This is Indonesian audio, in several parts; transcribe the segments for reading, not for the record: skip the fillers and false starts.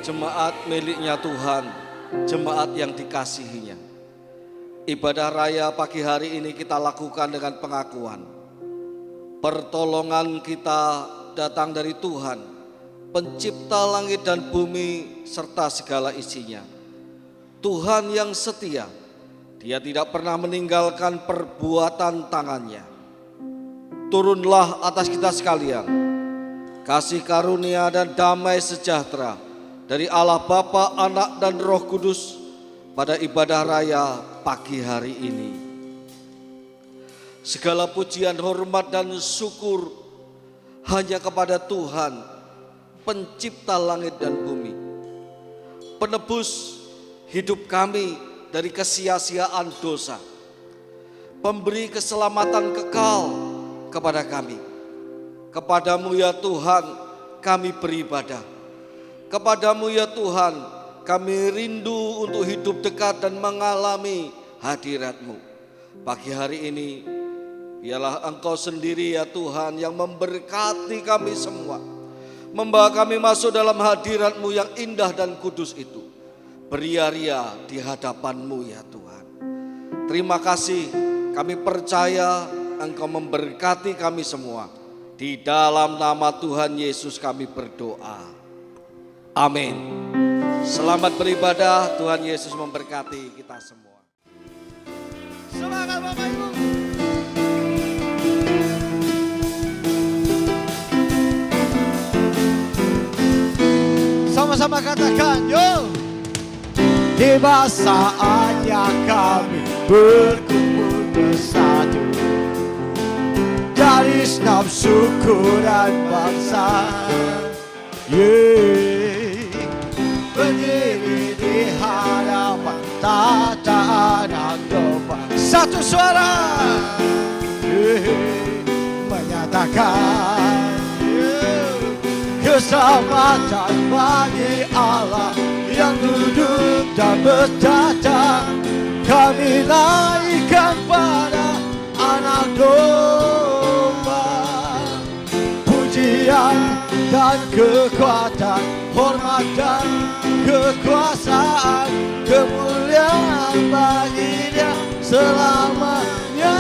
Jemaat miliknya Tuhan, jemaat yang dikasihinya. Ibadah raya pagi hari ini kita lakukan dengan pengakuan. Pertolongan kita datang dari Tuhan, pencipta langit dan bumi serta segala isinya. Tuhan yang setia, Dia tidak pernah meninggalkan perbuatan tangannya. Turunlah atas kita sekalian kasih karunia dan damai sejahtera dari Allah Bapa, Anak dan Roh Kudus pada ibadah raya pagi hari ini. Segala pujian, hormat dan syukur hanya kepada Tuhan, pencipta langit dan bumi, penebus hidup kami dari kesia-siaan dosa, pemberi keselamatan kekal kepada kami. Kepadamu ya Tuhan kami beribadah. Kepadamu ya Tuhan, kami rindu untuk hidup dekat dan mengalami hadirat-Mu. Pagi hari ini, biarlah Engkau sendiri ya Tuhan yang memberkati kami semua. Membawa kami masuk dalam hadirat-Mu yang indah dan kudus itu. Beria-ria di hadapan-Mu ya Tuhan. Terima kasih, kami percaya Engkau memberkati kami semua. Di dalam nama Tuhan Yesus kami berdoa. Amin. Selamat beribadah, Tuhan Yesus memberkati kita semua. Semangat Bapak Ibu. Sama-sama katakan, yo. Tiba saatnya kami berkumpul bersatu dari segenap suku dan bangsa. Berdiri di hadapan tata anak domba, satu suara menyatakan keselamatan bagi Allah yang duduk dan bertata. Kami naikkan pada anak domba, pujian dan kekuatan, hormat dan kekuasaan, kemuliaan bagi Dia selamanya.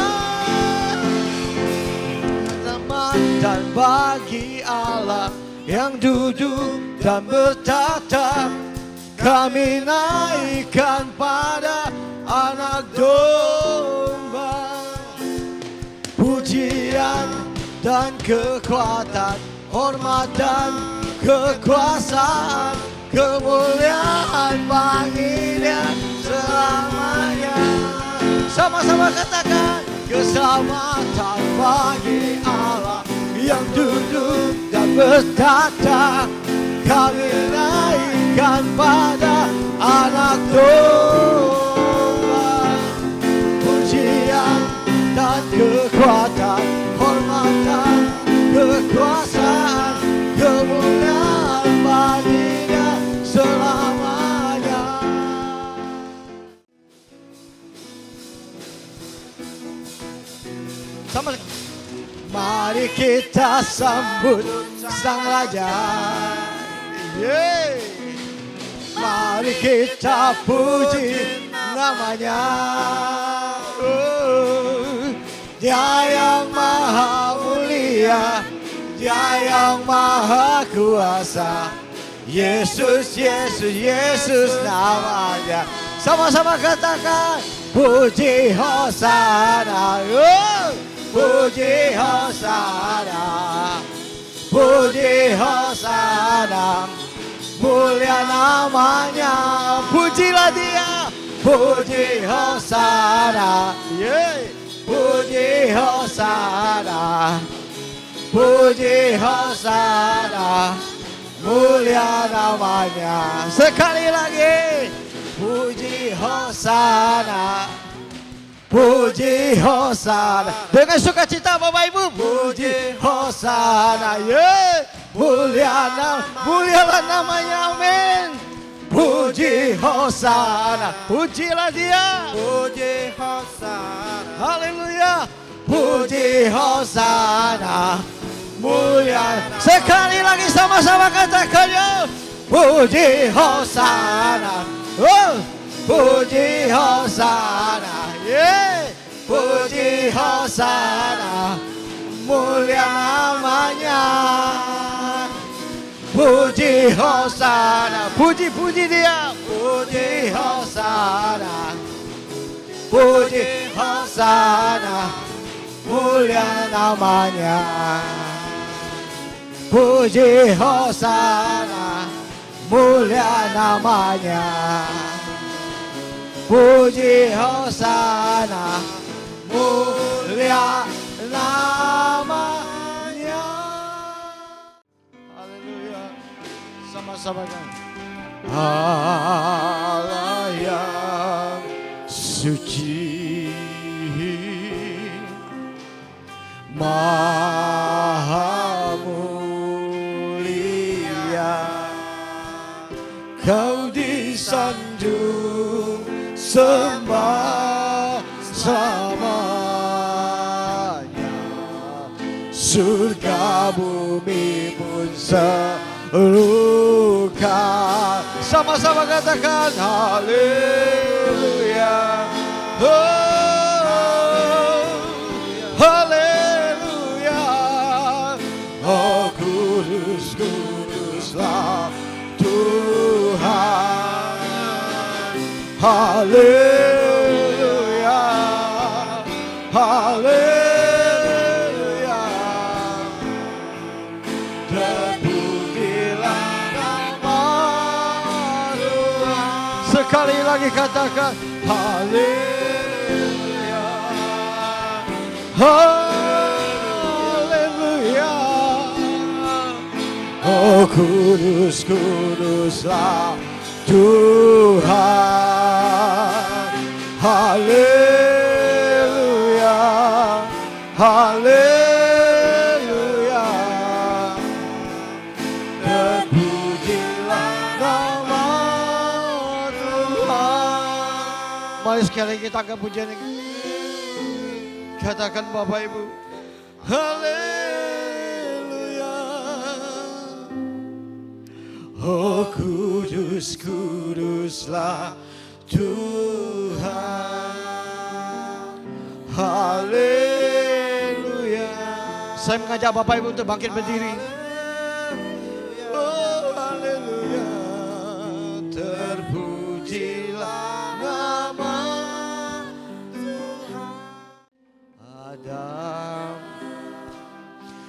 Dan bagi Allah yang duduk dan bertata, kami naikkan pada anak domba, pujian dan kekuatan, hormat dan kekuasaan, kemuliaan bagi Dia selamanya. Sama-sama katakan, keselamatan bagi Allah yang duduk dan bertata, kami naikkan pada anak domba, pujian dan kekuatan, hormat dan kekuasaan, kemuliaan bagi Dia selamanya. Sama. Mari kita sambut Sang Raja. Mari kita puji namanya. Dia yang maha mulia, Dia yang maha kuasa. Yesus, Yesus, Yesus namanya. Sama-sama katakan, puji Hosana. Puji Hosana, puji Hosana, mulia namanya. Pujilah Dia, puji Hosana, puji Hosana, puji Hosana, mulia namanya. Sekali lagi, puji Hosana, puji Hosana. Dengan sukacita Bapak Ibu, puji Hosana, mulialah namanya, amin. puji Hosana. Pujilah Dia. Puji Hosana. Haleluya. Puji Hosana. Mulia. Sekali lagi sama-sama katakan ya. Puji Hosana. Oh, puji Hosana. Yeah. Puji Hosana. Mulia namanya. Puji Hosana. Puji Dia. Puji Hosana. Puji Hosana. Mulia namanya. Puji Hosana. Mulia namanya. Puji Hosana. Mulia namanya. Haleluya. Sama-sama kan. Allah yang suci, Maha mulia, Kau disanjung sembah selamanya. Surga bumi pun serukan. Sama-sama katakan haleluya. Oh, haleluya. Oh, kudus, kuduslah Tuhan. Haleluya. Haleluya. Terpujilah nama Tuhan. Sekali lagi katakan haleluya. Haleluya. Oh, kudus, kuduslah Tuhan. Haleluya. Haleluya. Terpujilah nama Tuhan. Mari sekali lagi kita angkat pujian ini. Katakan Bapak Ibu. Haleluya. Oh, kudus, kuduslah Tuhan. Haleluya. Saya mengajak Bapak Ibu untuk bangkit berdiri. Oh, haleluya. Terpujilah nama Tuhan. Adam,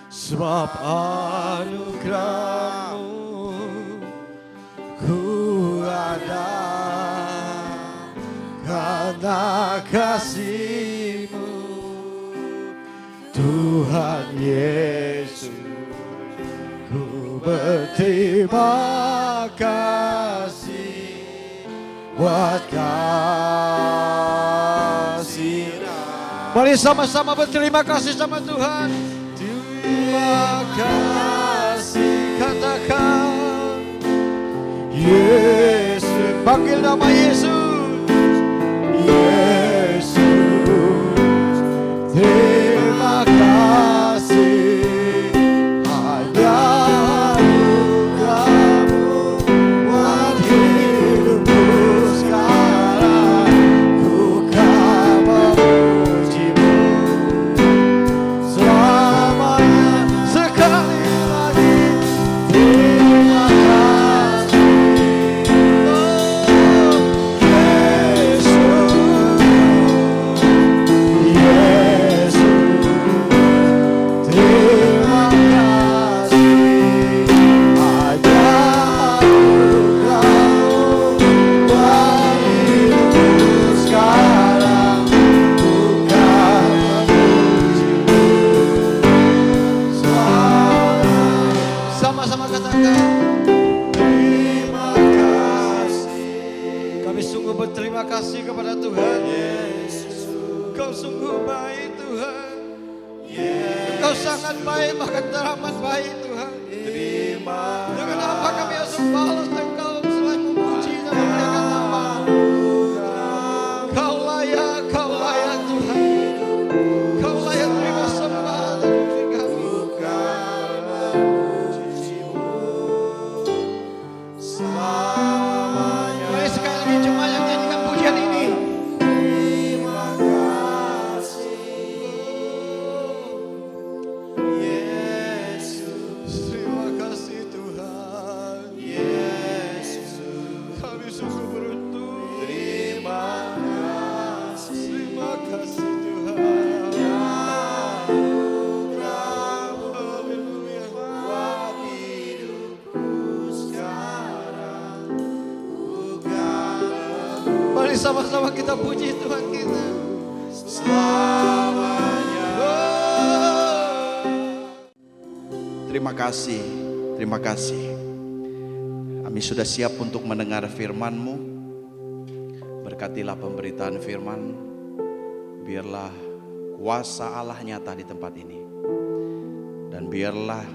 sebab anugerah-Mu ku ada, karena kasih-Mu Tuhan Yesus, ku berterima kasih buat kasih. Mari sama-sama berterima kasih sama Tuhan. Terima kasih. Katakan Yesus. Panggil nama Yesus. Yesus. Terima kasih. Hanya anugerah-Mu buat hidupku sekarang. Ku kan memuji-Mu selamanya. Sekali lagi terima kasih. Sama-sama katakan terima kasih. Kami sungguh berterima kasih kepada Tuhan Yesus. Kau sungguh baik Tuhan. Kau sangat baik, bahkan teramat baik Tuhan. Dengan apa kami harus membalas Engkau selain memuji Mari sama-sama kita puji Tuhan kita. Selamanya. Terima kasih, terima kasih. Kami sudah siap untuk mendengar firman-Mu. Berkatilah pemberitaan firman. Biarlah kuasa Allah nyata di tempat ini. Dan biarlah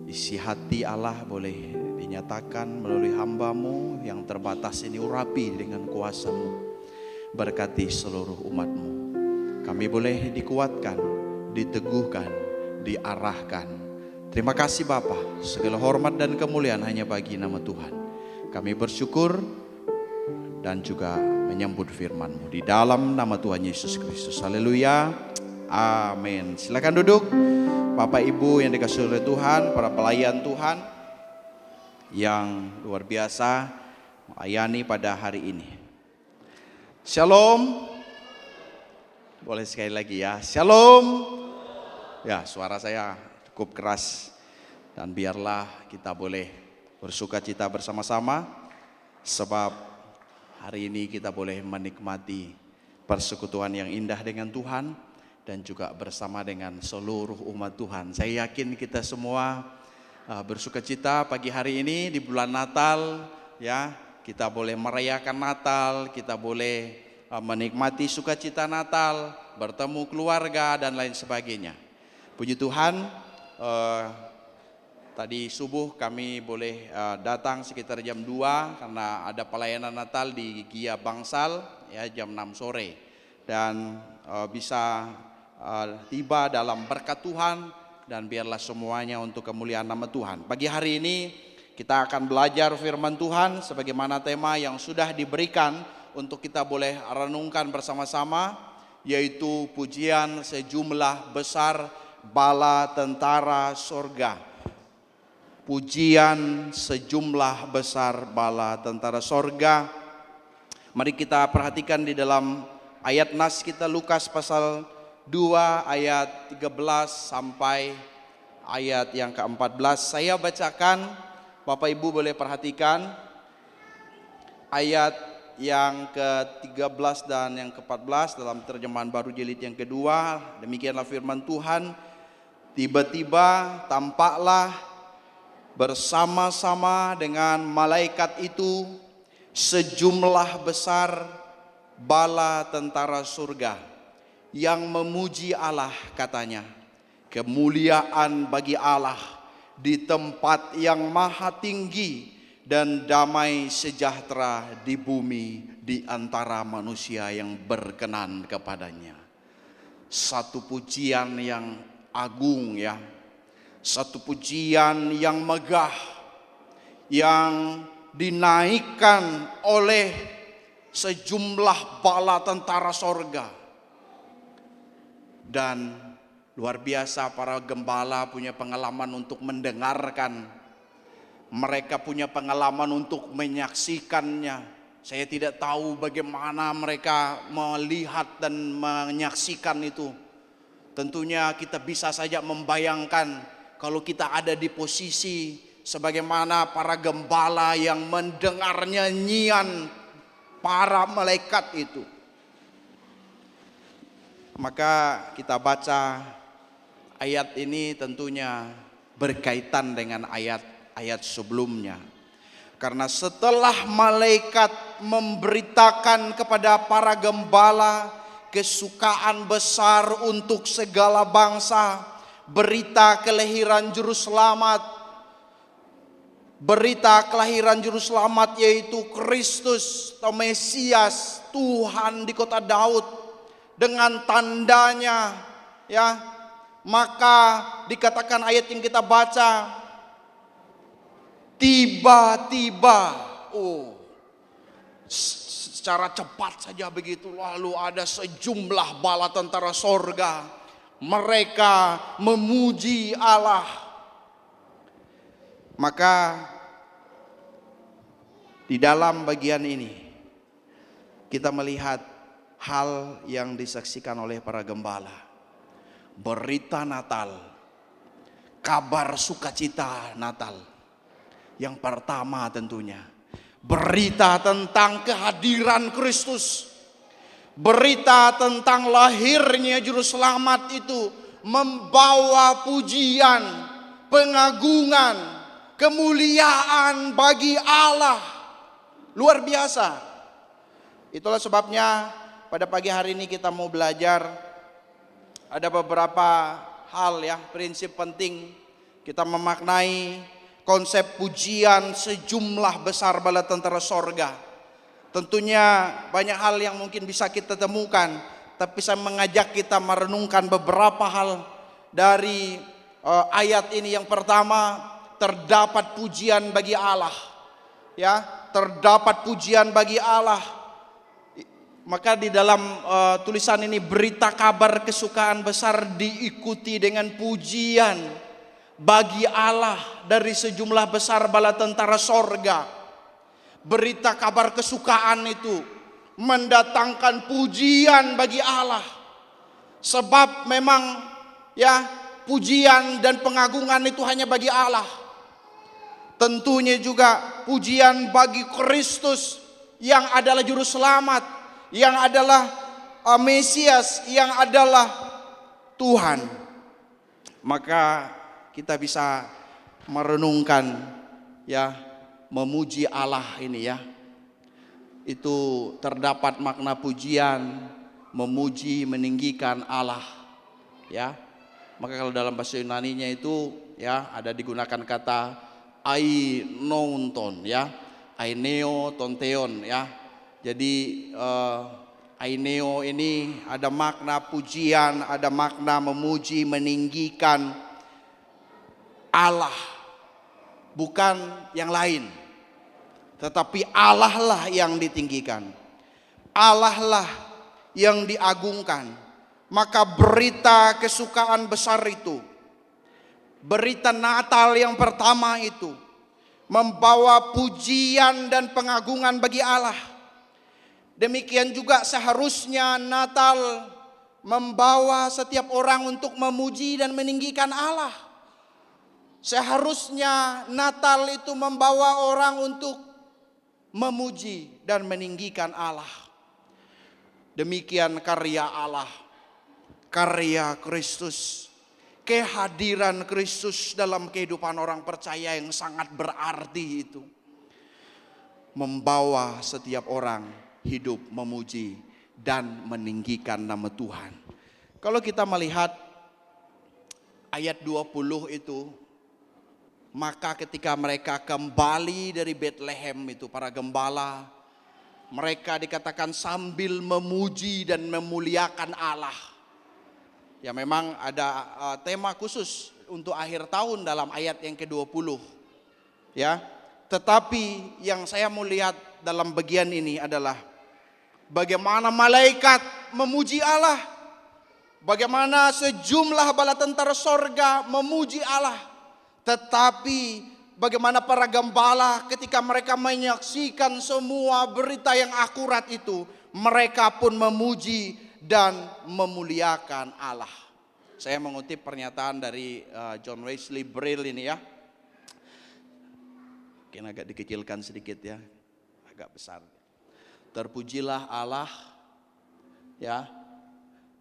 isi hati Allah boleh dinyatakan melalui hamba-Mu yang terbatas ini. Urapi dengan kuasa-Mu. Berkati seluruh umat-Mu. Kami boleh dikuatkan, diteguhkan, diarahkan. Terima kasih Bapa, segala hormat dan kemuliaan hanya bagi nama Tuhan. Kami bersyukur dan juga menyambut firman-Mu di dalam nama Tuhan Yesus Kristus. Haleluya, amin. Silakan duduk Bapak Ibu yang dikasihi oleh Tuhan, para pelayan Tuhan yang luar biasa melayani pada hari ini. Shalom. Boleh sekali lagi ya, shalom. Ya, suara saya cukup keras, dan biarlah kita boleh bersuka cita bersama-sama, sebab hari ini kita boleh menikmati persekutuan yang indah dengan Tuhan dan juga bersama dengan seluruh umat Tuhan. Saya yakin kita semua bersuka cita pagi hari ini di bulan Natal, ya. Kita boleh merayakan Natal, kita boleh menikmati sukacita Natal, bertemu keluarga dan lain sebagainya. Puji Tuhan. Tadi subuh kami boleh datang sekitar jam 2 karena ada pelayanan Natal di Gia Bangsal ya, jam 6 sore, dan bisa tiba dalam berkat Tuhan, dan biarlah semuanya untuk kemuliaan nama Tuhan. Pagi hari ini kita akan belajar firman Tuhan sebagaimana tema yang sudah diberikan untuk kita boleh renungkan bersama-sama, yaitu pujian sejumlah besar bala tentara sorga. Pujian sejumlah besar bala tentara sorga. Mari kita perhatikan di dalam ayat nas kita, Lukas pasal 2 ayat 13 sampai ayat yang ke-14. Saya bacakan, Bapak Ibu boleh perhatikan ayat yang ke-13 dan yang ke-14 dalam terjemahan baru jilid yang kedua. Demikianlah firman Tuhan. Tiba-tiba tampaklah bersama-sama dengan malaikat itu sejumlah besar bala tentara surga yang memuji Allah, katanya, kemuliaan bagi Allah di tempat yang maha tinggi dan damai sejahtera di bumi di antara manusia yang berkenan kepadanya. Satu pujian yang agung ya, satu pujian yang megah yang dinaikkan oleh sejumlah bala tentara sorga. Dan luar biasa, para gembala punya pengalaman untuk mendengarkan, mereka punya pengalaman untuk menyaksikannya. Saya tidak tahu bagaimana mereka melihat dan menyaksikan itu. Tentunya kita bisa saja membayangkan kalau kita ada di posisi sebagaimana para gembala yang mendengar nyanyian para malaikat itu. Maka kita baca ayat ini tentunya berkaitan dengan ayat-ayat sebelumnya. Karena setelah malaikat memberitakan kepada para gembala kesukaan besar untuk segala bangsa, berita kelahiran juru selamat, berita kelahiran juru selamat yaitu Kristus atau Mesias, Tuhan di kota Daud dengan tandanya, ya, maka dikatakan ayat yang kita baca, tiba-tiba, secara cepat saja begitu, lalu ada sejumlah bala tentara sorga, mereka memuji Allah. Maka di dalam bagian ini kita melihat hal yang disaksikan oleh para gembala. Berita Natal, kabar sukacita Natal. Yang pertama tentunya Berita tentang kehadiran Kristus, berita tentang lahirnya juru selamat itu membawa pujian, pengagungan, kemuliaan bagi Allah. Luar biasa. Itulah sebabnya pada pagi hari ini kita mau belajar ada beberapa hal ya, prinsip penting kita memaknai konsep pujian sejumlah besar bala tentara sorga. Tentunya banyak hal yang mungkin bisa kita temukan, tapi saya mengajak kita merenungkan beberapa hal dari ayat ini. Yang pertama, terdapat pujian bagi Allah. Ya, terdapat pujian bagi Allah. Maka di dalam tulisan ini, berita kabar kesukaan besar diikuti dengan pujian bagi Allah dari sejumlah besar bala tentara sorga. Berita kabar kesukaan itu mendatangkan pujian bagi Allah. Sebab memang ya, pujian dan pengagungan itu hanya bagi Allah. Tentunya juga pujian bagi Kristus yang adalah juru selamat, yang adalah Mesias, yang adalah Tuhan. Maka kita bisa merenungkan ya, memuji Allah ini ya. Itu terdapat makna pujian, memuji, meninggikan Allah ya. Maka kalau dalam bahasa Yunaninya itu ya, ada digunakan kata ainonton ya, aineo tonteon ya. Jadi aineo ini ada makna pujian, ada makna memuji, meninggikan Allah, bukan yang lain. Tetapi Allah lah yang ditinggikan, Allah lah yang diagungkan. Maka berita kesukaan besar itu, berita Natal yang pertama itu membawa pujian dan pengagungan bagi Allah. Demikian juga seharusnya Natal membawa setiap orang untuk memuji dan meninggikan Allah. Seharusnya Natal itu membawa orang untuk memuji dan meninggikan Allah. Demikian karya Allah, karya Kristus, kehadiran Kristus dalam kehidupan orang percaya yang sangat berarti itu membawa setiap orang hidup memuji dan meninggikan nama Tuhan. Kalau kita melihat ayat 20 itu, maka ketika mereka kembali dari Bethlehem itu, para gembala, mereka dikatakan sambil memuji dan memuliakan Allah. Ya, memang ada tema khusus untuk akhir tahun dalam ayat yang ke-20. Ya. Tetapi yang saya mau lihat dalam bagian ini adalah bagaimana malaikat memuji Allah. Bagaimana sejumlah bala tentara sorga memuji Allah. Tetapi bagaimana para gembala ketika mereka menyaksikan semua berita yang akurat itu, mereka pun memuji dan memuliakan Allah. Saya mengutip pernyataan dari John Wesley Brill ini ya. Mungkin agak dikecilkan sedikit ya, agak besar. Terpujilah Allah ya,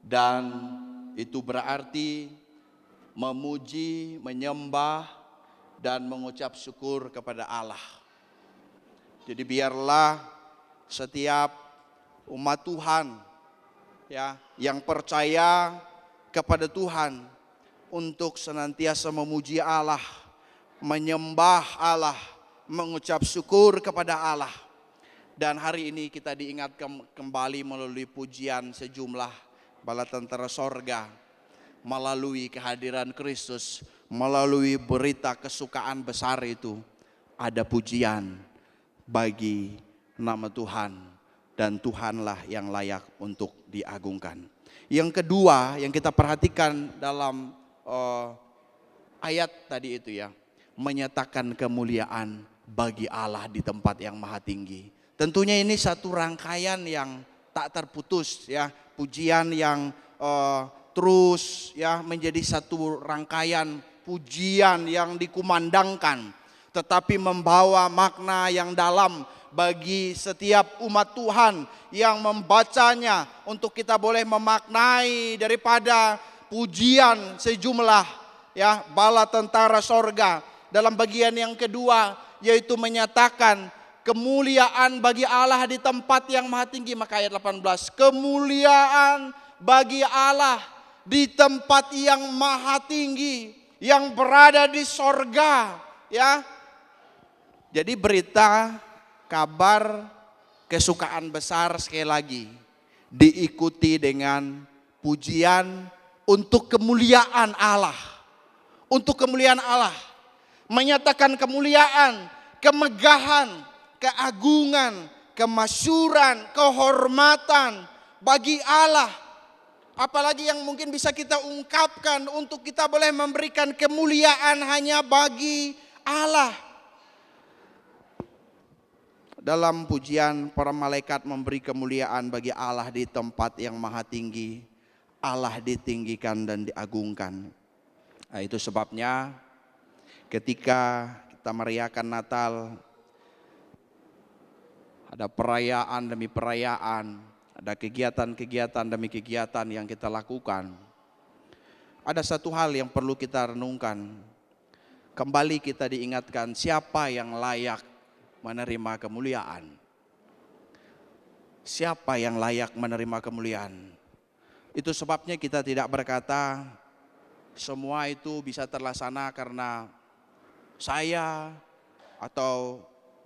dan itu berarti memuji, menyembah, dan mengucap syukur kepada Allah. Jadi biarlah setiap umat Tuhan ya, yang percaya kepada Tuhan untuk senantiasa memuji Allah, menyembah Allah, mengucap syukur kepada Allah. Dan hari ini kita diingatkan kembali melalui pujian sejumlah bala tentara sorga, melalui kehadiran Kristus, melalui berita kesukaan besar itu, ada pujian bagi nama Tuhan, dan Tuhanlah yang layak untuk diagungkan. Yang kedua yang kita perhatikan dalam ayat tadi itu ya, menyatakan kemuliaan bagi Allah di tempat yang maha tinggi. Tentunya ini satu rangkaian yang tak terputus ya, pujian yang terus ya menjadi satu rangkaian pujian yang dikumandangkan, tetapi membawa makna yang dalam, bagi setiap umat Tuhan yang membacanya, untuk kita boleh memaknai daripada pujian sejumlah bala tentara sorga. Dalam bagian yang kedua, yaitu menyatakan kemuliaan bagi Allah di tempat yang maha tinggi. Maka ayat 18, kemuliaan bagi Allah di tempat yang maha tinggi, yang berada di sorga. Jadi berita, kabar, kesukaan besar sekali lagi diikuti dengan pujian untuk kemuliaan Allah. Untuk kemuliaan Allah. Menyatakan kemuliaan, kemegahan, keagungan, kemasyuran, kehormatan bagi Allah. Apalagi yang mungkin bisa kita ungkapkan untuk kita boleh memberikan kemuliaan hanya bagi Allah. Dalam pujian, para malaikat memberi kemuliaan bagi Allah di tempat yang maha tinggi. Allah ditinggikan dan diagungkan. Nah, itu sebabnya ketika kita merayakan Natal, ada perayaan demi perayaan, ada kegiatan-kegiatan demi kegiatan yang kita lakukan. Ada satu hal yang perlu kita renungkan. Kembali kita diingatkan siapa yang layak menerima kemuliaan. Siapa yang layak menerima kemuliaan. Itu sebabnya kita tidak berkata semua itu bisa terlaksana karena saya atau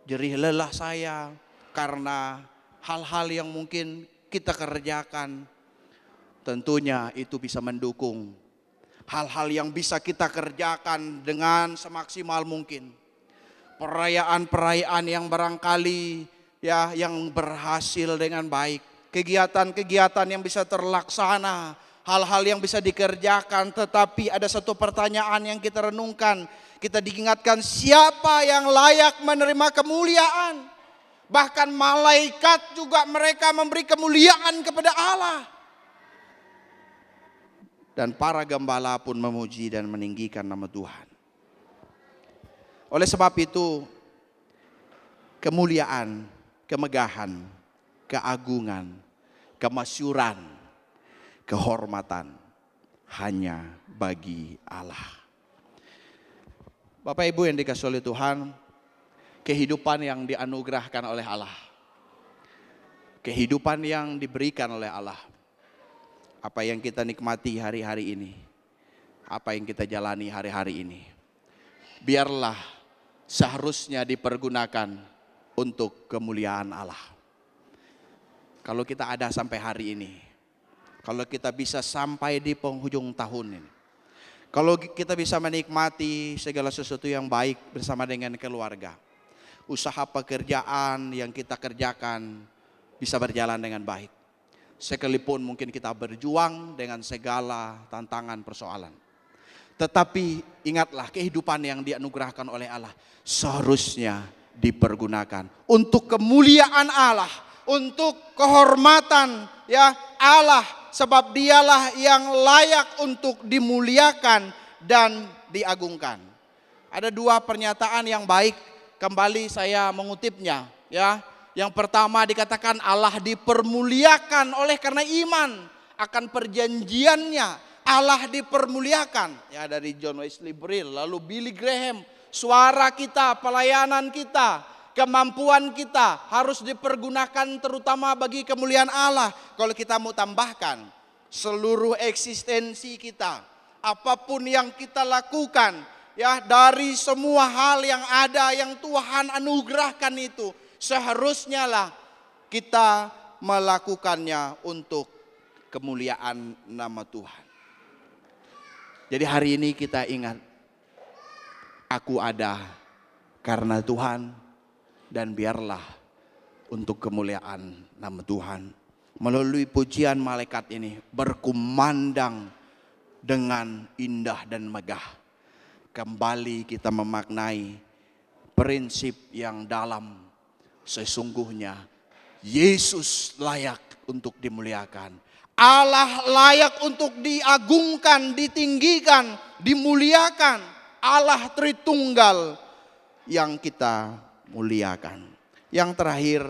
jerih lelah saya, karena hal-hal yang mungkin kita kerjakan. Tentunya itu bisa mendukung hal-hal yang bisa kita kerjakan dengan semaksimal mungkin. Perayaan-perayaan yang barangkali yang berhasil dengan baik. Kegiatan-kegiatan yang bisa terlaksana, hal-hal yang bisa dikerjakan. Tetapi ada satu pertanyaan yang kita renungkan. Kita diingatkan siapa yang layak menerima kemuliaan. Bahkan malaikat juga mereka memberi kemuliaan kepada Allah. Dan para gembala pun memuji dan meninggikan nama Tuhan. Oleh sebab itu, kemuliaan, kemegahan, keagungan, kemasyuran, kehormatan hanya bagi Allah. Bapak Ibu yang dikasihi oleh Tuhan, kehidupan yang dianugerahkan oleh Allah, kehidupan yang diberikan oleh Allah, apa yang kita nikmati hari-hari ini, apa yang kita jalani hari-hari ini, biarlah seharusnya dipergunakan untuk kemuliaan Allah. Kalau kita ada sampai hari ini, kalau kita bisa sampai di penghujung tahun ini, kalau kita bisa menikmati segala sesuatu yang baik bersama dengan keluarga, usaha pekerjaan yang kita kerjakan bisa berjalan dengan baik. Sekalipun mungkin kita berjuang dengan segala tantangan persoalan. Tetapi ingatlah kehidupan yang dianugerahkan oleh Allah seharusnya dipergunakan untuk kemuliaan Allah, untuk kehormatan Allah, sebab dialah yang layak untuk dimuliakan dan diagungkan. Ada dua pernyataan yang baik, kembali saya mengutipnya Yang pertama dikatakan Allah dipermuliakan oleh karena iman akan perjanjiannya. Allah dipermuliakan. Dari John Wesley Brill, lalu Billy Graham, suara kita, pelayanan kita, kemampuan kita harus dipergunakan terutama bagi kemuliaan Allah. Kalau kita mau tambahkan seluruh eksistensi kita, apapun yang kita lakukan, dari semua hal yang ada yang Tuhan anugerahkan itu, seharusnya lah kita melakukannya untuk kemuliaan nama Tuhan. Jadi hari ini kita ingat, aku ada karena Tuhan, dan biarlah untuk kemuliaan nama Tuhan. Melalui pujian malaikat ini berkumandang dengan indah dan megah. Kembali kita memaknai prinsip yang dalam. Sesungguhnya Yesus layak untuk dimuliakan. Allah layak untuk diagungkan, ditinggikan, dimuliakan. Allah Tritunggal yang kita muliakan. Yang terakhir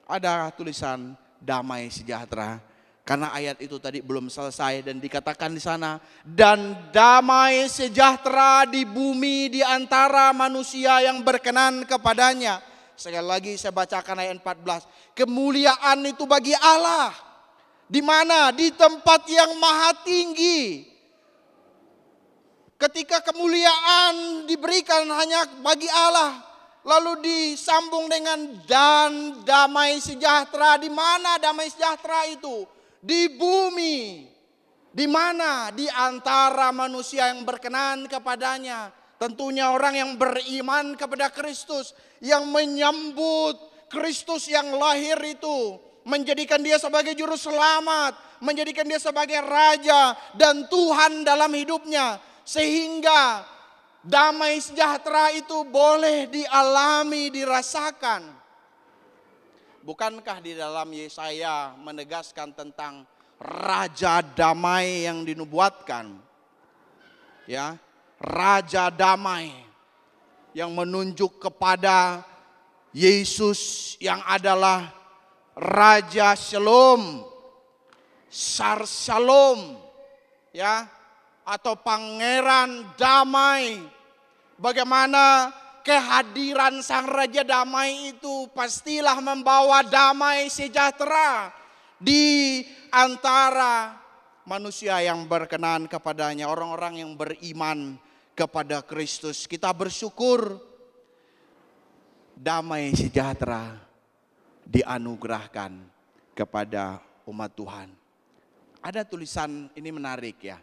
ada tulisan damai sejahtera. Karena ayat itu tadi belum selesai dan dikatakan di sana, dan damai sejahtera di bumi di antara manusia yang berkenan kepadanya. Sekali lagi saya bacakan ayat 14. Kemuliaan itu bagi Allah. Di mana? Di tempat yang maha tinggi. Ketika kemuliaan diberikan hanya bagi Allah, lalu disambung dengan dan damai sejahtera. Di mana damai sejahtera itu? Di bumi. Di mana? Di antara manusia yang berkenan kepadanya. Tentunya orang yang beriman kepada Kristus, yang menyambut Kristus yang lahir itu, menjadikan dia sebagai juru selamat, menjadikan dia sebagai raja dan Tuhan dalam hidupnya. Sehingga damai sejahtera itu boleh dialami, dirasakan. Bukankah di dalam Yesaya menegaskan tentang raja damai yang dinubuatkan? Ya, raja damai yang menunjuk kepada Yesus yang adalah Raja Shalom, Sar Shalom, ya, atau Pangeran Damai. Bagaimana kehadiran Sang Raja Damai itu pastilah membawa damai sejahtera di antara manusia yang berkenan kepadanya, orang-orang yang beriman kepada Kristus. Kita bersyukur damai sejahtera dianugerahkan kepada umat Tuhan. Ada tulisan ini menarik ya.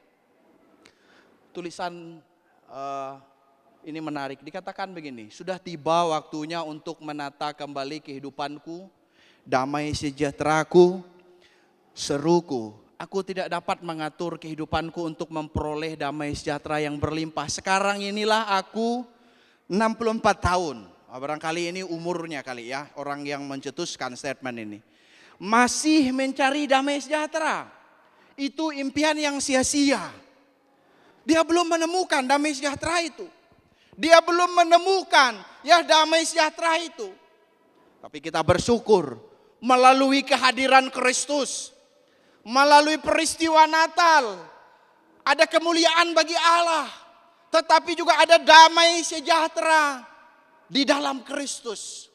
Tulisan ini menarik, dikatakan begini, sudah tiba waktunya untuk menata kembali kehidupanku, damai sejahteraku, seruku. Aku tidak dapat mengatur kehidupanku untuk memperoleh damai sejahtera yang berlimpah. Sekarang inilah aku 64 tahun. Barangkali ini umurnya kali ya, orang yang mencetuskan statement ini. Masih mencari damai sejahtera. Itu impian yang sia-sia. Dia belum menemukan damai sejahtera itu. Dia belum menemukan ya damai sejahtera itu. Tapi kita bersyukur melalui kehadiran Kristus, melalui peristiwa Natal, ada kemuliaan bagi Allah, tetapi juga ada damai sejahtera di dalam Kristus.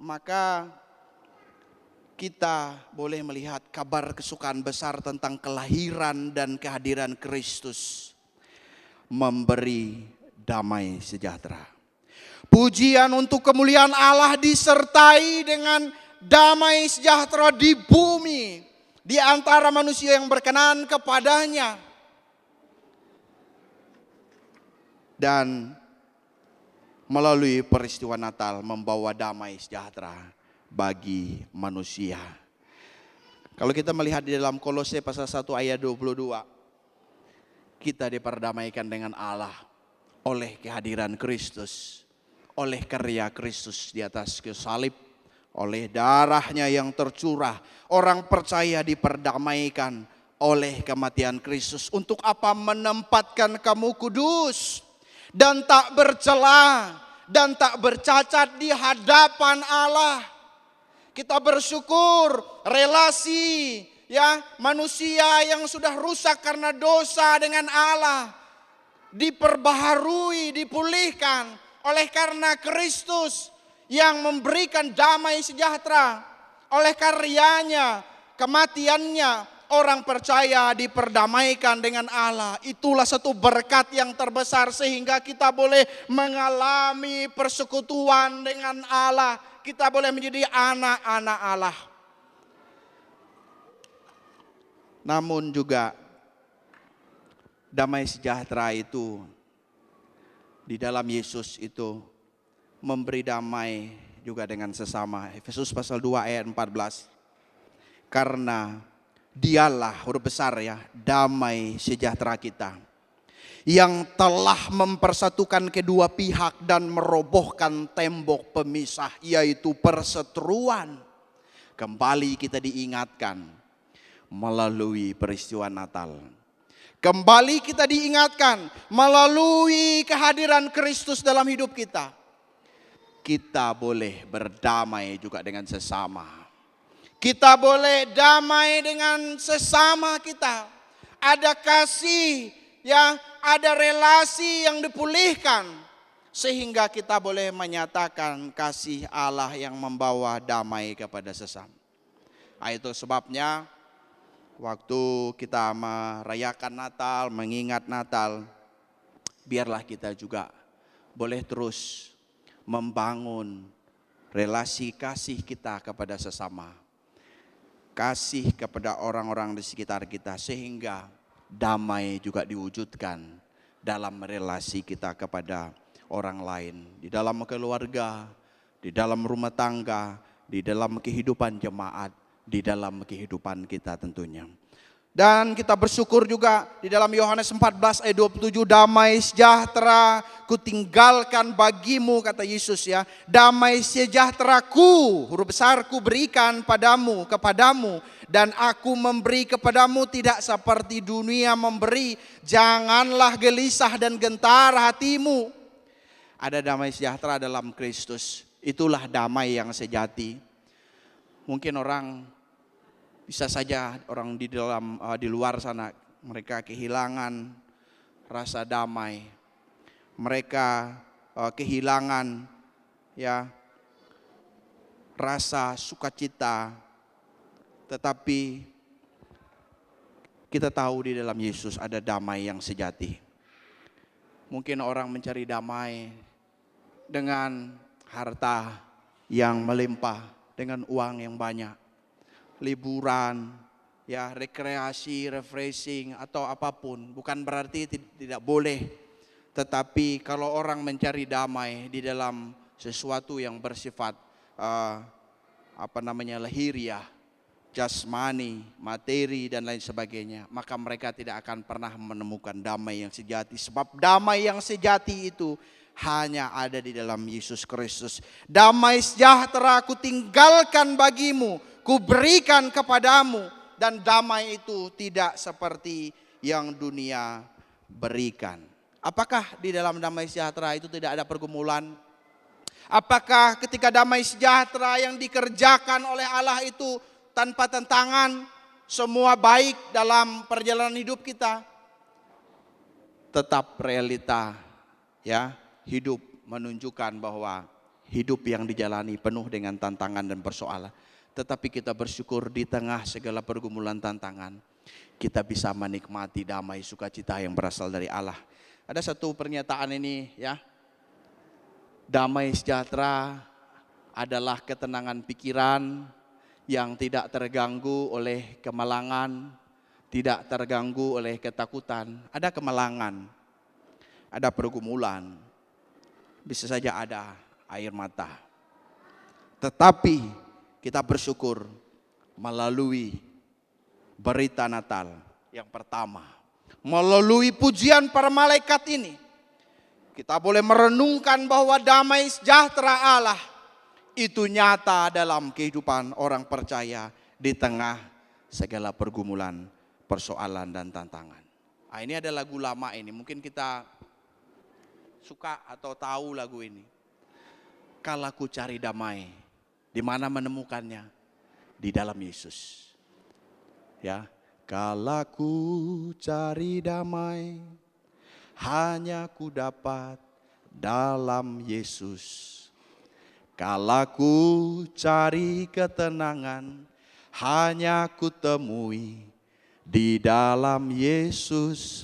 Maka kita boleh melihat kabar kesukaan besar tentang kelahiran dan kehadiran Kristus memberi damai sejahtera. Pujian untuk kemuliaan Allah disertai dengan damai sejahtera di bumi di antara manusia yang berkenan kepadanya. Dan melalui peristiwa Natal membawa damai sejahtera bagi manusia. Kalau kita melihat di dalam Kolose pasal 1 ayat 22, kita diperdamaikan dengan Allah oleh kehadiran Kristus, oleh karya Kristus di atas kayu salib, oleh darahnya yang tercurah. Orang percaya diperdamaikan oleh kematian Kristus. Untuk apa? Menempatkan kamu kudus dan tak bercela dan tak bercacat di hadapan Allah. Kita bersyukur relasi ya manusia yang sudah rusak karena dosa dengan Allah diperbaharui, dipulihkan oleh karena Kristus yang memberikan damai sejahtera. Oleh karyanya, kematiannya, orang percaya diperdamaikan dengan Allah. Itulah satu berkat yang terbesar sehingga kita boleh mengalami persekutuan dengan Allah. Kita boleh menjadi anak-anak Allah. Namun juga damai sejahtera itu di dalam Yesus itu memberi damai juga dengan sesama. Efesus pasal 2 ayat 14. Karena dialah, huruf besar ya, damai sejahtera kita, yang telah mempersatukan kedua pihak dan merobohkan tembok pemisah, yaitu perseteruan. Kembali kita diingatkan melalui peristiwa Natal. Kembali kita diingatkan melalui kehadiran Kristus dalam hidup kita. kita boleh berdamai juga dengan sesama. Kita boleh damai dengan sesama kita. Ada kasih, ya, ada relasi yang dipulihkan. Sehingga kita boleh menyatakan kasih Allah yang membawa damai kepada sesama. Itu sebabnya waktu kita merayakan Natal, mengingat Natal, biarlah kita juga boleh terus membangun relasi kasih kita kepada sesama. Kasih kepada orang-orang di sekitar kita sehingga damai juga diwujudkan dalam relasi kita kepada orang lain. Di dalam keluarga, di dalam rumah tangga, di dalam kehidupan jemaat, di dalam kehidupan kita tentunya. Dan kita bersyukur juga di dalam Yohanes 14 ayat 27, damai sejahtera ku tinggalkan bagimu, kata Yesus ya. Damai sejahteraku, huruf besar, ku berikan kepadamu. Dan aku memberi kepadamu tidak seperti dunia memberi. Janganlah gelisah dan gentar hatimu. Ada damai sejahtera dalam Kristus. Itulah damai yang sejati. Mungkin orang bisa saja orang di luar sana mereka kehilangan rasa damai. Mereka kehilangan ya rasa sukacita. Tetapi kita tahu di dalam Yesus ada damai yang sejati. Mungkin orang mencari damai dengan harta yang melimpah, dengan uang yang banyak. Liburan, ya, rekreasi, refreshing atau apapun, bukan berarti tidak boleh. Tetapi kalau orang mencari damai di dalam sesuatu yang bersifat lahiriah, jasmani, materi dan lain sebagainya, maka mereka tidak akan pernah menemukan damai yang sejati. Sebab damai yang sejati itu hanya ada di dalam Yesus Kristus. Damai sejahtera ku tinggalkan bagimu, ku berikan kepadamu, dan damai itu tidak seperti yang dunia berikan. Apakah di dalam damai sejahtera itu tidak ada pergumulan? Apakah ketika damai sejahtera yang dikerjakan oleh Allah itu tanpa tentangan, semua baik dalam perjalanan hidup kita? Tetap realita, ya, hidup menunjukkan bahwa hidup yang dijalani penuh dengan tantangan dan persoalan. Tetapi kita bersyukur di tengah segala pergumulan tantangan, kita bisa menikmati damai sukacita yang berasal dari Allah. Ada satu pernyataan ini ya, damai sejahtera adalah ketenangan pikiran yang tidak terganggu oleh kemalangan, tidak terganggu oleh ketakutan. Ada kemalangan, ada pergumulan, bisa saja ada air mata. Tetapi kita bersyukur melalui berita Natal yang pertama, melalui pujian para malaikat ini, kita boleh merenungkan bahwa damai sejahtera Allah itu nyata dalam kehidupan orang percaya di tengah segala pergumulan, persoalan dan tantangan. Ini ada lagu lama ini, mungkin kita suka atau tahu lagu ini. Kalau ku cari damai, di mana menemukannya? Di dalam Yesus. Ya, kalau ku cari damai, hanya ku dapat dalam Yesus. Kalau ku cari ketenangan, hanya ku temui di dalam Yesus.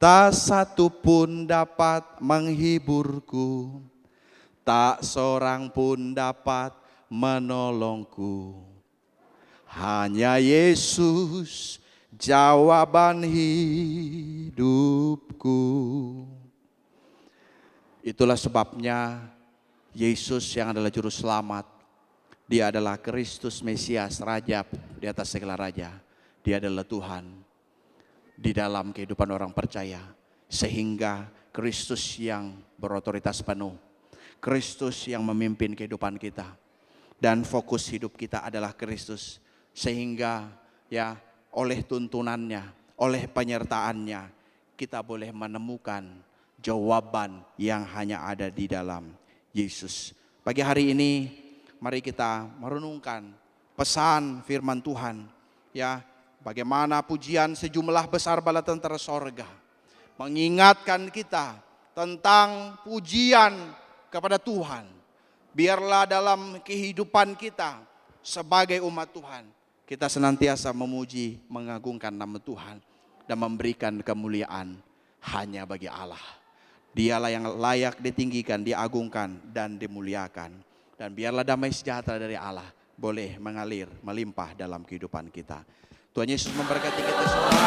Tak satu pun dapat menghiburku, tak seorang pun dapat menolongku. Hanya Yesus jawaban hidupku. Itulah sebabnya Yesus yang adalah juru selamat, dia adalah Kristus Mesias, Raja di atas segala raja. Dia adalah Tuhan di dalam kehidupan orang percaya. Sehingga Kristus yang berotoritas penuh, Kristus yang memimpin kehidupan kita. Dan fokus hidup kita adalah Kristus. Sehingga ya oleh tuntunannya, oleh penyertaannya, kita boleh menemukan jawaban yang hanya ada di dalam Yesus. Pagi hari ini mari kita merenungkan pesan firman Tuhan, ya, bagaimana pujian sejumlah besar bala tentara sorga mengingatkan kita tentang pujian kepada Tuhan. Biarlah dalam kehidupan kita sebagai umat Tuhan, kita senantiasa memuji, mengagungkan nama Tuhan dan memberikan kemuliaan hanya bagi Allah. Dialah yang layak ditinggikan, diagungkan, dan dimuliakan. Dan biarlah damai sejahtera dari Allah boleh mengalir, melimpah dalam kehidupan kita. Tuhan Yesus memberkati kita semua.